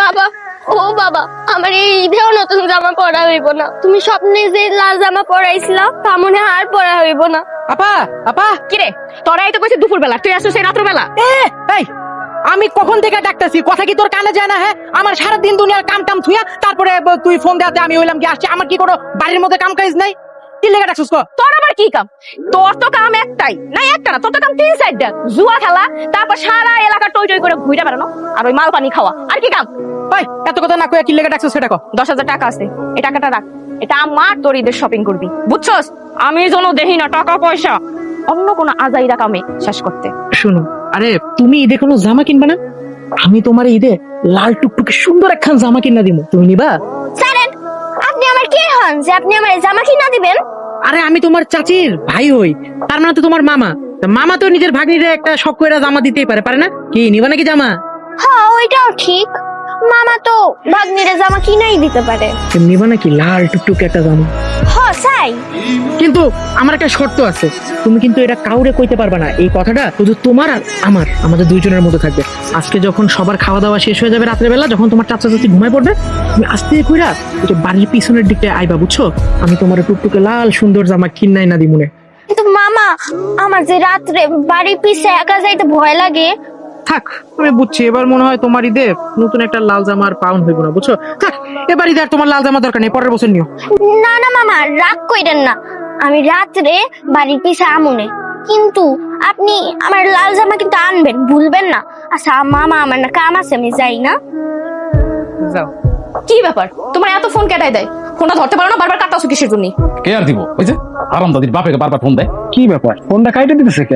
বাবা, ও বাবা, আমার এই ঈদেও নতুন জামা পরা হইব না। তুমি স্বপ্নে যে লাল জামা পরাইছিলা তা মনে হয় আর পরা হইব না। আপা আপা কিরে তোরাই তো কইছিস দুপুর বেলা, তুই আসছিস সেই রাত্র বেলা। এই আমি কখন থেকে ডাকতেছি, কথা কি তোর কানে যায় না? হ্যাঁ, আমার সারাদিন দুনিয়ার কাম টাম থুইয়া তারপরে তুই ফোন দেওয়াতে আমি হইলাম কি আসছি। আমার কি কোনো বাড়ির মধ্যে কাম কাজ নাই? কি লেগে ডাকছিস? তোর আবার কি কাম? তোর তো কাম একটাই না, একটা না, তোর তো কাম তিন চারটা। জুয়া খেলা, তারপর সারা এলাকা টই টই করে ঘুরে বেড়ানো, আর ওই মাল পানি খাওয়া। আর কি কাম? ভাই এত কথা না কইয়া কি লেগে ডাকছিস সেটা কো। 10,000 টাকা আছে, এই টাকাটা রাখ। এটা আমার তোর ঈদের শপিং করবি, বুঝছস? আমি যেন দেখি না টাকা পয়সা অন্য কোনো আজাইরা কামে শেষ করতে। শুনো, আরে তুমি ঈদে কোনো জামা কিনবা না? আমি তোমার ঈদে লাল টুকটুকে সুন্দর একখান জামা কিনা দিব, তুমি নিবা? স্যারেন, আপনি আমার কে হন যে আপনি আমার এই জামা কিনা দিবেন? আরে আমি তোমার চাচির ভাই হই, তার মানে তো তোমার মামা। তা মামা তো নিজের ভাগ্নিরে একটা শখ করে জামা দিতেই পারে, পারে না? কি নিবা নাকি জামা? হ্যাঁ, ওইটাও ঠিক। মামা তো ভাগ্নিরে জামা কিনাই দিতে পারে। নিবা নাকি লাল টুকটুকে একটা জামা? হ্যাঁ চাই। কিন্তু আমার একটা শর্ত আছে, তুমি কিন্তু এটা কাউরে কইতে পারবা না। এই কথাটা শুধু তোমার আর আমাদের দুইজনের মধ্যে থাকবে। আজকে যখন সবার খাওয়া দাওয়া শেষ হয়ে যাবে রাত্রে বেলা, যখন তোমার চাচা চাচি ঘুমায় পড়বে, তুমি আস্তে কইরা এটা বাড়ির পিছনের দিকে আইবা, বুঝছো? আমি তোমার টুকটুকে লাল সুন্দর জামা কিনাই না দিমুনে। কিন্তু মামা, আমার যে রাত্রে বাড়ির পিছে একা যাইতে ভয় লাগে। থাক, আমি বুঝছি, এবার মনে হয় তোমার ঈদে নতুন একটা লাল জামা আর পাউন হইব না, বুঝছো? থাক, এবার ঈদে আর তোমার লাল জামা দরকার নেই, পরের বছর নিও। না না মামা, রাগ কইরেন না। আমি রাত্রে বাড়ির পিছে আমুনে, কিন্তু আপনি আমার লাল জামা কিন্তু আনবেন, ভুলবেন না। আচ্ছা মামা, আমার না কাম আছে, আমি যাই না? যাও। কি ব্যাপার, তোমার এত ফোন কেটাই দেয়? ফোনটা ধরতে পারো না? বারবার কাটাছো কিসের জন্য? কে আর দিব? ওই যে আরামদাদির বাপেকে বারবার ফোন দেয়। কি ব্যাপার, ফোনটা কাইটে দিতেছে কে?